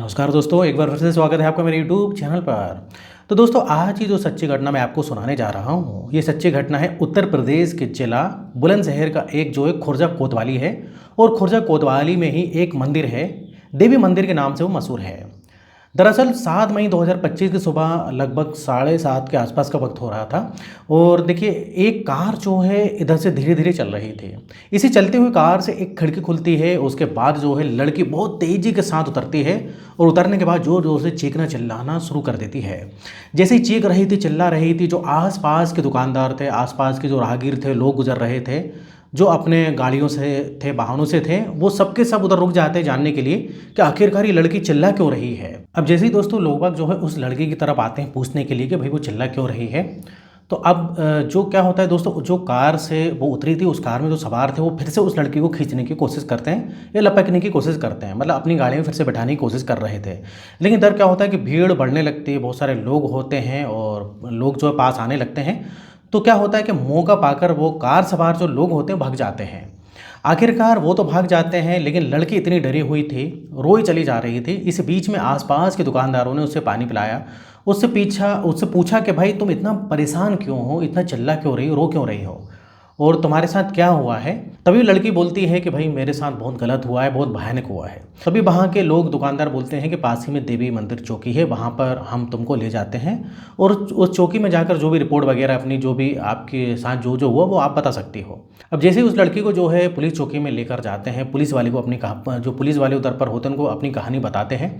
नमस्कार दोस्तों, एक बार फिर से स्वागत है आपका मेरे यूट्यूब चैनल पर। तो दोस्तों, आज की जो सच्ची घटना मैं आपको सुनाने जा रहा हूँ, ये सच्ची घटना है उत्तर प्रदेश के जिला बुलंदशहर का एक जो है खुर्जा कोतवाली है। और खुर्जा कोतवाली में ही एक मंदिर है, देवी मंदिर के नाम से वो मशहूर है। दरअसल 7 मई 2025 की सुबह लगभग 7:30 के आसपास का वक्त हो रहा था। और देखिए, एक कार जो है इधर से धीरे धीरे चल रही थी। इसी चलते हुए कार से एक खिड़की खुलती है, उसके बाद जो है लड़की बहुत तेज़ी के साथ उतरती है। और उतरने के बाद ज़ोर ज़ोर से चीखना चिल्लाना शुरू कर देती है। जैसे ही चीख रही थी, चिल्ला रही थी, जो आसपास के दुकानदार थे, आसपास के जो राहगीर थे, लोग गुजर रहे थे, जो अपने गाड़ियों से थे, वाहनों से थे, वो सबके सब उधर रुक जाते हैं जानने के लिए कि आखिरकार ये लड़की चिल्ला क्यों रही है। अब जैसे ही दोस्तों लोग बाग जो है उस लड़की की तरफ आते हैं पूछने के लिए कि भाई वो चिल्ला क्यों रही है। तो अब जो क्या होता है दोस्तों, जो कार से वो उतरी थी, उस कार में जो सवार थे वो फिर से उस लड़की को खींचने की कोशिश करते हैं या लपकने की कोशिश करते हैं, मतलब अपनी गाड़ी में फिर से बैठाने की कोशिश कर रहे थे। लेकिन इधर क्या होता है कि भीड़ बढ़ने लगती है, बहुत सारे लोग होते हैं और लोग जो है पास आने लगते हैं। तो क्या होता है कि मौका पाकर वो कार सवार जो लोग होते हैं भाग जाते हैं। आखिरकार वो तो भाग जाते हैं, लेकिन लड़की इतनी डरी हुई थी, रोई चली जा रही थी। इस बीच में आसपास के दुकानदारों ने उससे पानी पिलाया, उससे पूछा कि भाई तुम इतना परेशान क्यों हो, इतना चिल्ला क्यों रही हो, रो क्यों रही हो, और तुम्हारे साथ क्या हुआ है। तभी लड़की बोलती है कि भाई मेरे साथ बहुत गलत हुआ है, बहुत भयानक हुआ है। तभी वहाँ के लोग, दुकानदार बोलते हैं कि पास ही में देवी मंदिर चौकी है, वहाँ पर हम तुमको ले जाते हैं और उस चौकी में जाकर जो भी रिपोर्ट वगैरह अपनी, जो भी आपके साथ जो जो हुआ वो आप बता सकती हो। अब जैसे ही उस लड़की को जो है पुलिस चौकी में लेकर जाते हैं, पुलिस वाले को अपनी जो पुलिस वाले उधर पर होते हैं उनको अपनी कहानी बताते हैं।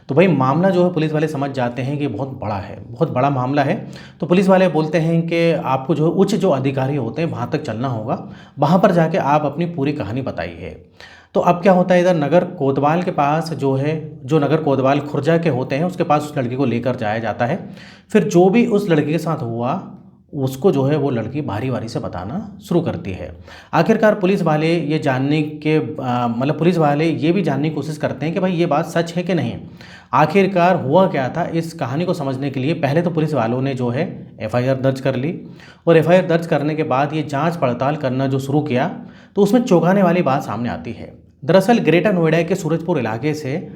तो भाई मामला जो है पुलिस वाले समझ जाते हैं कि बहुत बड़ा है, बहुत बड़ा मामला है। तो पुलिस वाले बोलते हैं कि आपको जो उच्च जो अधिकारी होते हैं वहाँ तक चलना होगा, वहाँ पर जाके आप अपनी पूरी कहानी बताइए। तो अब क्या होता है, इधर नगर कोतवाल के पास जो है, जो नगर कोतवाल खुर्जा के होते हैं उसके पास उस लड़की को लेकर जाया जाता है। फिर जो भी उस लड़की के साथ हुआ उसको जो है वो लड़की बारी बारी से बताना शुरू करती है। आखिरकार पुलिस वाले ये जानने के मतलब पुलिस वाले ये भी जानने की कोशिश करते हैं कि भाई ये बात सच है कि नहीं, आखिरकार हुआ क्या था। इस कहानी को समझने के लिए पहले तो पुलिस वालों ने जो है एफआईआर दर्ज कर ली, और एफआईआर दर्ज करने के बाद ये जांच पड़ताल करना जो शुरू किया, तो उसमें चौंकाने वाली बात सामने आती है। दरअसल ग्रेटर नोएडा के सूरजपुर इलाके से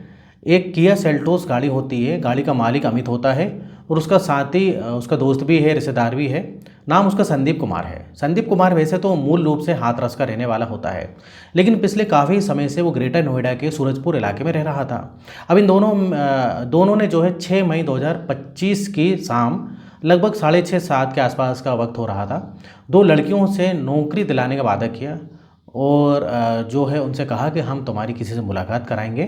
एक किया सेल्टोस गाड़ी होती है, गाड़ी का मालिक अमित होता है और उसका साथी, उसका दोस्त भी है, रिश्तेदार भी है। नाम उसका संदीप कुमार है। संदीप कुमार वैसे तो मूल रूप से हाथरस का रहने वाला होता है, लेकिन पिछले काफ़ी समय से वो ग्रेटर नोएडा के सूरजपुर इलाके में रह रहा था। अब इन दोनों ने जो है 6 मई 2025 की शाम लगभग 6:30-7 के आसपास का वक्त हो रहा था, दो लड़कियों से नौकरी दिलाने का वादा किया और जो है उनसे कहा कि हम तुम्हारी किसी से मुलाकात कराएंगे,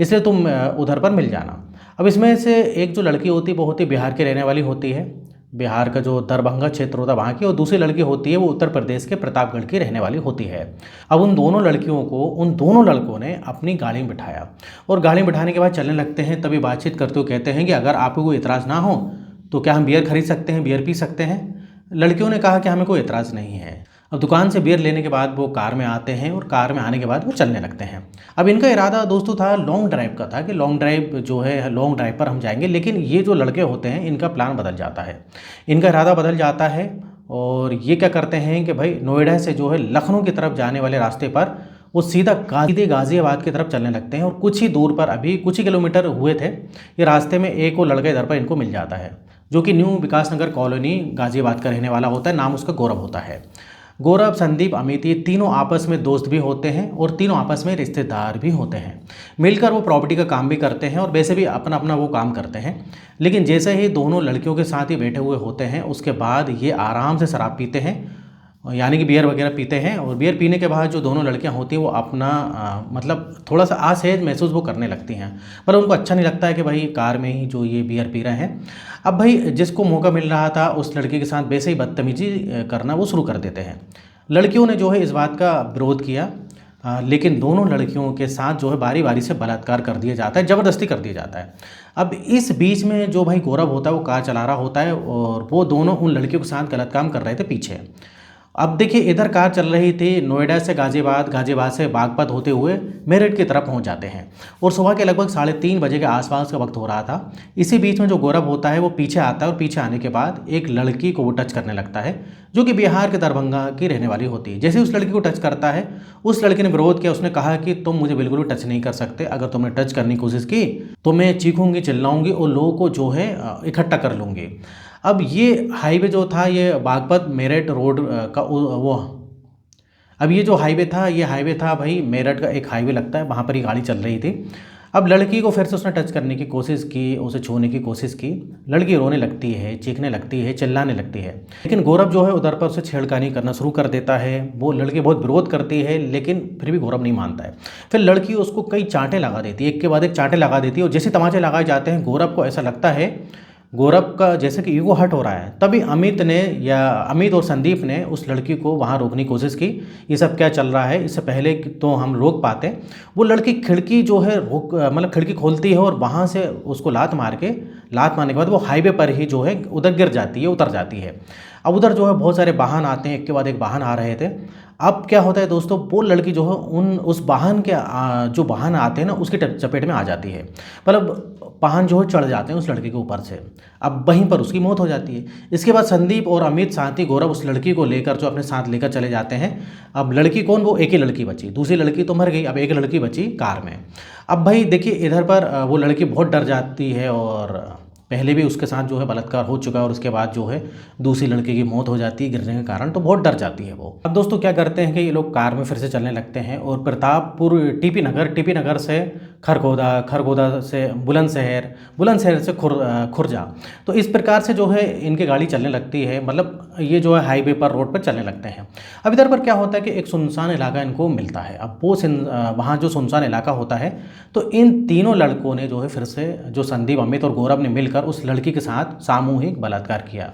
इसलिए तुम उधर पर मिल जाना। अब इसमें से एक जो लड़की होती है वो होती बिहार की रहने वाली होती है, बिहार का जो दरभंगा क्षेत्र होता है वहाँ की, और दूसरी लड़की होती है वो उत्तर प्रदेश के प्रतापगढ़ की रहने वाली होती है। अब उन दोनों लड़कियों को उन दोनों लड़कों ने अपनी गाड़ी में बिठाया और गाड़ी में बिठाने के बाद चलने लगते हैं। तभी बातचीत करते हुए कहते हैं कि अगर आपको कोई इतराज़ ना हो तो क्या हम बियर खरीद सकते हैं, बियर पी सकते हैं। लड़कियों ने कहा कि हमें कोई इतराज़ नहीं है। अब दुकान से बियर लेने के बाद वो कार में आते हैं और कार में आने के बाद वो चलने लगते हैं। अब इनका इरादा दोस्तों था लॉन्ग ड्राइव का, था कि लॉन्ग ड्राइव जो है, लॉन्ग ड्राइव पर हम जाएंगे। लेकिन ये जो लड़के होते हैं इनका प्लान बदल जाता है, इनका इरादा बदल जाता है और ये क्या करते हैं कि भाई नोएडा से जो है लखनऊ की तरफ जाने वाले रास्ते पर वो सीधा गाज़ियाबाद की तरफ चलने लगते हैं। और कुछ ही दूर पर, अभी कुछ ही किलोमीटर हुए थे, ये रास्ते में एक वो लड़का इधर पर इनको मिल जाता है, जो कि न्यू विकास नगर कॉलोनी गाज़ियाबाद का रहने वाला होता है। नाम उसका गौरव होता है। गौरव, संदीप, अमित, ये तीनों आपस में दोस्त भी होते हैं और तीनों आपस में रिश्तेदार भी होते हैं। मिलकर वो प्रॉपर्टी का काम भी करते हैं और वैसे भी अपना अपना वो काम करते हैं। लेकिन जैसे ही दोनों लड़कियों के साथ ही बैठे हुए होते हैं उसके बाद ये आराम से शराब पीते हैं, यानी कि बियर वगैरह पीते हैं। और बियर पीने के बाद जो दोनों लड़कियां होती हैं वो अपना मतलब थोड़ा सा असहज महसूस वो करने लगती हैं, मतलब उनको अच्छा नहीं लगता है कि भाई कार में ही जो ये बियर पी रहे हैं। अब भाई जिसको मौका मिल रहा था उस लड़की के साथ वैसे ही बदतमीजी करना वो शुरू कर देते हैं। लड़कियों ने जो है इस बात का विरोध किया, लेकिन दोनों लड़कियों के साथ जो है बारी बारी से बलात्कार कर दिया जाता है, ज़बरदस्ती कर दिया जाता है। अब इस बीच में जो भाई गौरव होता है वो कार चला रहा होता है और वो दोनों उन लड़कियों के साथ गलत काम कर रहे थे पीछे। अब देखिए इधर कार चल रही थी, नोएडा से गाजियाबाद, गाजियाबाद से बागपत होते हुए मेरठ की तरफ पहुंच जाते हैं और सुबह के लगभग 3:30 बजे के आसपास का वक्त हो रहा था। इसी बीच में जो गौरव होता है वो पीछे आता है और पीछे आने के बाद एक लड़की को वो टच करने लगता है जो कि बिहार के दरभंगा की रहने वाली होती है। जैसे उस लड़की को टच करता है, उस लड़की ने विरोध किया, उसने कहा कि तुम मुझे बिल्कुल भी टच नहीं कर सकते, अगर तुमने टच करने की कोशिश की तो मैं चीखूंगी, चिल्लाऊंगी और लोगों को जो है इकट्ठा कर लूँगी। अब ये हाईवे जो था ये बागपत मेरठ रोड का वो अब ये जो हाईवे था, ये हाईवे था भाई मेरठ का एक हाईवे लगता है, वहाँ पर ही गाड़ी चल रही थी। अब लड़की को फिर से उसने टच करने की कोशिश की, उसे छूने की कोशिश की। लड़की रोने लगती है, चीखने लगती है, चिल्लाने लगती है, लेकिन गौरव जो है उधर पर उसे छेड़खानी करना शुरू कर देता है। वो लड़की बहुत विरोध करती है लेकिन फिर भी गौरव नहीं मानता है। फिर लड़की उसको कई चांटे लगा देती है, एक के बाद एक चांटे लगा देती है और जैसे तमाचे लगाए जाते हैं गौरव को ऐसा लगता है, गौरव का जैसे कि ईगो हर्ट हो रहा है। तभी अमित और संदीप ने उस लड़की को वहाँ रोकने की कोशिश की, ये सब क्या चल रहा है, इससे पहले तो हम रोक पाते। वो लड़की खिड़की जो है मतलब खिड़की खोलती है और वहाँ से उसको लात मारने के बाद वो हाईवे पर ही जो है उधर गिर जाती है, उतर जाती है। अब उधर जो है बहुत सारे वाहन आते हैं, एक के बाद एक वाहन आ रहे थे। अब क्या होता है दोस्तों, वो लड़की जो है उस वाहन के जो वाहन आते हैं ना उसकी चपेट में आ जाती है, मतलब वाहन जो है चढ़ जाते हैं उस लड़की के ऊपर से। अब वहीं पर उसकी मौत हो जाती है। इसके बाद संदीप और अमित साथ ही गौरव उस लड़की को लेकर जो अपने साथ लेकर चले जाते हैं। अब लड़की कौन, वो एक ही लड़की बची, दूसरी लड़की तो मर गई, अब एक लड़की बची कार में। अब भाई देखिए इधर पर वो लड़की बहुत डर जाती है और पहले भी उसके साथ जो है बलात्कार हो चुका है और उसके बाद जो है दूसरी लड़की की मौत हो जाती है गिरने के कारण, तो बहुत डर जाती है वो। अब दोस्तों क्या करते हैं कि ये लोग कार में फिर से चलने लगते हैं और प्रतापपुर टीपी नगर से खरगोदा से बुलंदशहर से खुर्जा, तो इस प्रकार से जो है इनकी गाड़ी चलने लगती है, मतलब ये जो है हाईवे पर रोड पर चलने लगते हैं। अब इधर पर क्या होता है कि एक सुनसान इलाका इनको मिलता है। अब वो वहाँ जो सुनसान इलाका होता है तो इन तीनों लड़कों ने जो है फिर से जो संदीप, अमित और गौरव ने मिलकर उस लड़की के साथ सामूहिक बलात्कार किया।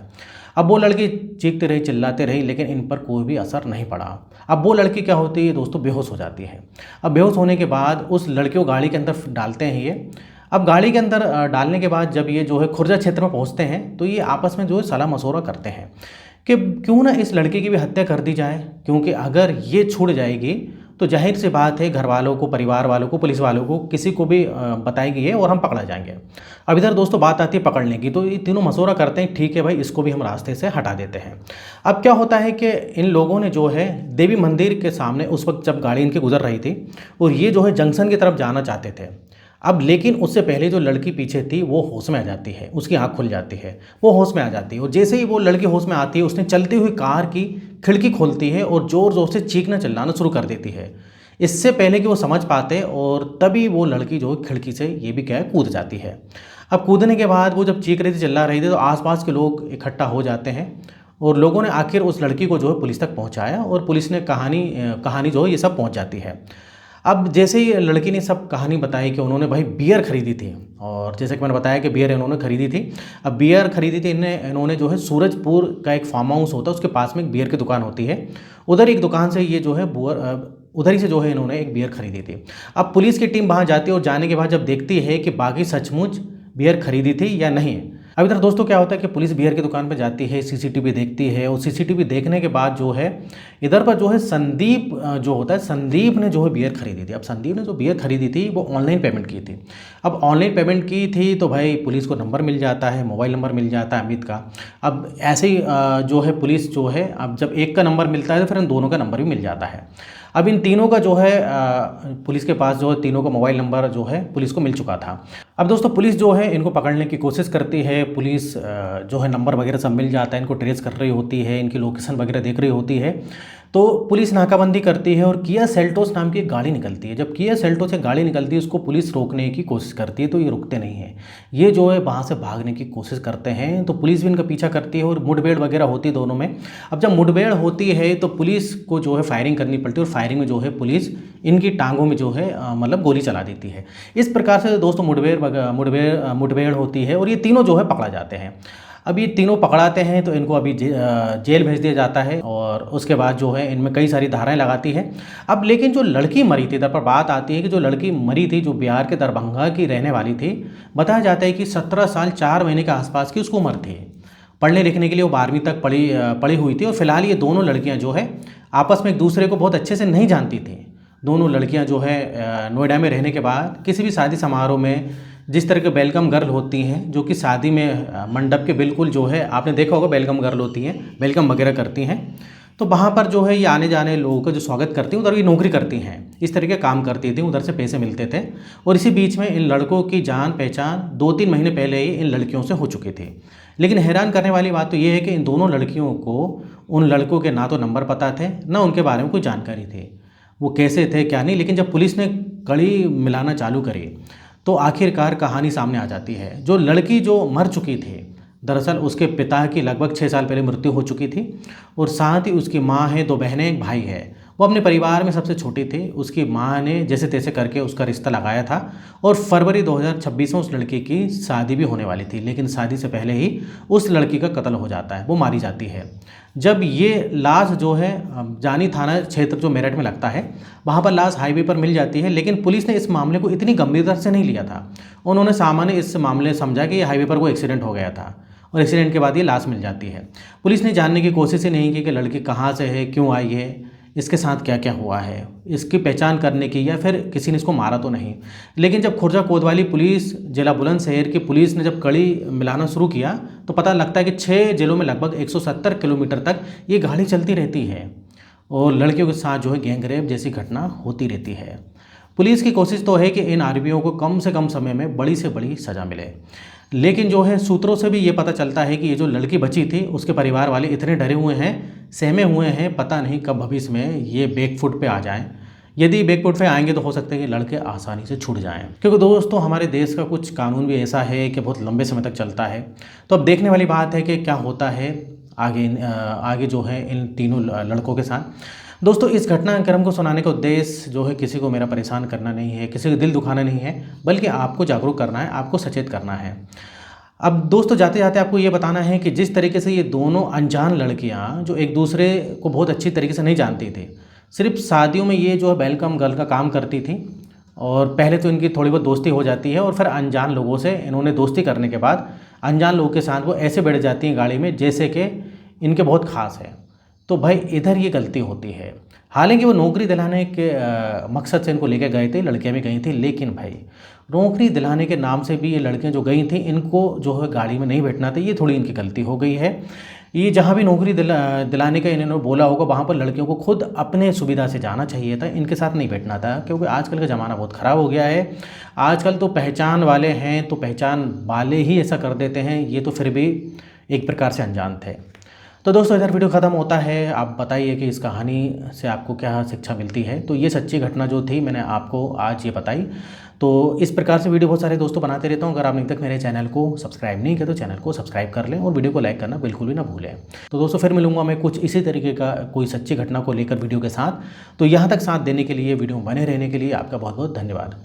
अब वो लड़की चीखती रही, चिल्लाते रही, लेकिन इन पर कोई भी असर नहीं पड़ा। अब वो लड़की क्या होती है दोस्तों, बेहोश हो जाती है। अब बेहोश होने के बाद उस लड़की को गाड़ी के अंदर डालते हैं ये। अब गाड़ी के अंदर डालने के बाद जब ये जो है खुर्जा क्षेत्र में पहुंचते हैं तो ये आपस में जो है सलाह मशवरा करते हैं कि क्यों ना इस लड़की की भी हत्या कर दी जाए, क्योंकि अगर ये छूट जाएगी तो जाहिर सी बात है घर वालों को, परिवार वालों को, पुलिस वालों को, किसी को भी बताएगी ये और हम पकड़ा जाएंगे। अब इधर दोस्तों बात आती है पकड़ने की, तो ये तीनों मशवरा करते हैं ठीक है भाई इसको भी हम रास्ते से हटा देते हैं। अब क्या होता है कि इन लोगों ने जो है देवी मंदिर के सामने उस वक्त जब गाड़ी इनकी गुजर रही थी और ये जो है जंक्शन की तरफ जाना चाहते थे। अब लेकिन उससे पहले जो लड़की पीछे थी वो होश में आ जाती है, उसकी आंख खुल जाती है, वो होश में आ जाती है और जैसे ही वो लड़की होश में आती है उसने चलती हुई कार की खिड़की खोलती है और ज़ोर ज़ोर से चीखना चिल्लाना शुरू कर देती है, इससे पहले कि वो समझ पाते, और तभी वो लड़की जो खिड़की से ये भी क्या है कूद जाती है। अब कूदने के बाद वो जब चीख रही थी, चिल्ला रही थी, तो आसपास के लोग इकट्ठा हो जाते हैं और लोगों ने आखिर उस लड़की को जो है पुलिस तक पहुंचाया और पुलिस ने कहानी जो है ये सब पहुंच जाती है। अब जैसे ही लड़की ने सब कहानी बताई कि उन्होंने भाई बियर खरीदी थी, और जैसे कि मैंने बताया कि बियर इन्होंने खरीदी थी। अब बियर खरीदी थी इन्होंने जो है सूरजपुर का एक फार्म हाउस होता है उसके पास में एक बियर की दुकान होती है, उधर एक दुकान से ये जो है उधर ही से जो है इन्होंने एक बियर खरीदी थी। अब पुलिस की टीम वहाँ जाती है और जाने के बाद जब देखती है कि बाकी सचमुच बियर खरीदी थी या नहीं। अब इधर दोस्तों क्या होता है कि पुलिस बियर की दुकान पर जाती है, सीसीटीवी देखती है और सीसीटीवी देखने के बाद जो है इधर पर जो है संदीप जो होता है, संदीप ने जो है बियर खरीदी थी। अब संदीप ने जो बियर खरीदी थी वो ऑनलाइन पेमेंट की थी। अब ऑनलाइन पेमेंट की थी तो भाई पुलिस को नंबर मिल जाता है, मोबाइल नंबर मिल जाता है अमित का। अब ऐसे ही जो है पुलिस जो है, अब जब एक का नंबर मिलता है तो फिर इन दोनों का नंबर भी मिल जाता है। अब इन तीनों का जो है पुलिस के पास जो है तीनों का मोबाइल नंबर जो है पुलिस को मिल चुका था। अब दोस्तों पुलिस जो है इनको पकड़ने की कोशिश करती है, पुलिस जो है नंबर वगैरह सब मिल जाता है, इनको ट्रेस कर रही होती है, इनकी लोकेशन वगैरह देख रही होती है। तो पुलिस नाकाबंदी करती है और किया सेल्टोस नाम की एक गाड़ी निकलती है। जब किया सेल्टोस से गाड़ी निकलती है उसको पुलिस रोकने की कोशिश करती है तो ये रुकते नहीं हैं, ये जो है वहाँ से भागने की कोशिश करते हैं। तो पुलिस भी इनका पीछा करती है और मुठभेड़ वगैरह होती है दोनों में। अब जब मुठभेड़ होती है तो पुलिस को जो है फायरिंग करनी पड़ती है और फायरिंग में जो है पुलिस इनकी टांगों में जो है मतलब गोली चला देती है। इस प्रकार से दोस्तों मुठभेड़ होती है और ये तीनों जो है पकड़ा जाते हैं। अब ये तीनों पकड़ाते हैं तो इनको अभी जेल भेज दिया जाता है और उसके बाद जो है इनमें कई सारी धाराएं लगाती है। अब लेकिन जो लड़की मरी थी, इधर पर बात आती है कि जो लड़की मरी थी जो बिहार के दरभंगा की रहने वाली थी, बताया जाता है कि 17 साल 4 महीने के आसपास की उसको उम्र थी। पढ़ने लिखने के लिए वो 12वीं तक पढ़ी हुई थी और फिलहाल ये दोनों लड़कियां जो है आपस में एक दूसरे को बहुत अच्छे से नहीं जानती थी। दोनों लड़कियां जो है नोएडा में रहने के बाद किसी भी शादी समारोह में जिस तरह के वेलकम गर्ल होती हैं, जो कि शादी में मंडप के बिल्कुल जो है आपने देखा होगा वेलकम गर्ल होती हैं, वेलकम वगैरह करती हैं, तो वहाँ पर जो है ये आने जाने लोगों का जो स्वागत करती हैं, उधर ये नौकरी करती हैं, इस तरह के काम करती थी, उधर से पैसे मिलते थे। और इसी बीच में इन लड़कों की जान पहचान 2-3 महीने पहले ही इन लड़कियों से हो चुकी थी। लेकिन हैरान करने वाली बात तो ये है कि इन दोनों लड़कियों को उन लड़कों के ना तो नंबर पता थे, ना उनके बारे में कोई जानकारी थी, वो कैसे थे क्या नहीं। लेकिन जब पुलिस ने कड़ी मिलाना चालू करी तो आखिरकार कहानी सामने आ जाती है। जो लड़की जो मर चुकी थी, दरअसल उसके पिता की लगभग 6 साल पहले मृत्यु हो चुकी थी और साथ ही उसकी माँ है, 2 बहनें, एक भाई है। वो अपने परिवार में सबसे छोटी थी। उसकी माँ ने जैसे तैसे करके उसका रिश्ता लगाया था और फरवरी 2026 में उस लड़की की शादी भी होने वाली थी। लेकिन शादी से पहले ही उस लड़की का कत्ल हो जाता है, वो मारी जाती है। जब ये लाश जो है जानी थाना क्षेत्र जो मेरठ में लगता है, वहाँ पर लाश हाईवे पर मिल जाती है। लेकिन पुलिस ने इस मामले को इतनी गंभीरता से नहीं लिया था। उन्होंने सामान्य इस मामले समझा कि ये हाईवे पर कोई एक्सीडेंट हो गया था और एक्सीडेंट के बाद ये लाश मिल जाती है। पुलिस ने जानने की कोशिश ही नहीं की कि लड़की कहाँ से है, क्यों आई है, इसके साथ क्या क्या हुआ है, इसकी पहचान करने की, या फिर किसी ने इसको मारा तो नहीं। लेकिन जब खुर्जा कोतवाली पुलिस, जिला बुलंदशहर की पुलिस ने जब कड़ी मिलाना शुरू किया तो पता लगता है कि 6 जिलों में लगभग 170 किलोमीटर तक ये गाड़ी चलती रहती है और लड़कियों के साथ जो है गैंगरेप जैसी घटना होती रहती है। पुलिस की कोशिश तो है कि इन आरोपियों को कम से कम समय में बड़ी से बड़ी सज़ा मिले। लेकिन जो है सूत्रों से भी ये पता चलता है कि ये जो लड़की बची थी उसके परिवार वाले इतने डरे हुए हैं, सहमे हुए हैं, पता नहीं कब भविष्य में ये बैकफुट पे आ जाएं। यदि बैकफुट पे आएंगे तो हो सकता है कि लड़के आसानी से छूट जाएं, क्योंकि दोस्तों हमारे देश का कुछ कानून भी ऐसा है कि बहुत लंबे समय तक चलता है। तो अब देखने वाली बात है कि क्या होता है आगे जो है इन तीनों लड़कों के साथ। दोस्तों इस घटनाक्रम को सुनाने का उद्देश्य जो है किसी को मेरा परेशान करना नहीं है, किसी का दिल दुखाना नहीं है, बल्कि आपको जागरूक करना है, आपको सचेत करना है। अब दोस्तों जाते जाते आपको ये बताना है कि जिस तरीके से ये दोनों अनजान लड़कियां जो एक दूसरे को बहुत अच्छी तरीके से नहीं जानती थी, सिर्फ शादियों में ये जो है वेलकम गर्ल का काम करती थी और पहले तो इनकी थोड़ी बहुत दोस्ती हो जाती है और फिर अनजान लोगों से इन्होंने दोस्ती करने के बाद अनजान लोगों के साथ वो ऐसे बैठ जाती हैं गाड़ी में जैसे कि इनके बहुत खास है। तो भाई इधर ये गलती होती है। हालांकि वो नौकरी दिलाने के मकसद से इनको लेकर गए थे, लड़कियां भी गई थी, लेकिन भाई नौकरी दिलाने के नाम से भी ये लड़कियां जो गई थी इनको जो है गाड़ी में नहीं बैठना था, ये थोड़ी इनकी गलती हो गई है। ये जहाँ भी नौकरी दिलाने का इन्होंने बोला होगा वहाँ पर लड़कियों को खुद अपने सुविधा से जाना चाहिए था, इनके साथ नहीं बैठना था, क्योंकि आजकल का ज़माना बहुत ख़राब हो गया है। आजकल तो पहचान वाले हैं तो पहचान वाले ही ऐसा कर देते हैं, ये तो फिर भी एक प्रकार से अनजान थे। तो दोस्तों इधर वीडियो ख़त्म होता है। आप बताइए कि इस कहानी से आपको क्या शिक्षा मिलती है। तो ये सच्ची घटना जो थी मैंने आपको आज ये बताई। तो इस प्रकार से वीडियो बहुत सारे दोस्तों बनाते रहता हूँ। अगर आपने अभी तक मेरे चैनल को सब्सक्राइब नहीं किया तो चैनल को सब्सक्राइब कर लें और वीडियो को लाइक करना बिल्कुल भी ना भूलें। तो दोस्तों फिर मिलूंगा मैं कुछ इसी तरीके का कोई सच्ची घटना को लेकर वीडियो के साथ। तो यहाँ तक साथ देने के लिए, वीडियो में बने रहने के लिए आपका बहुत बहुत धन्यवाद।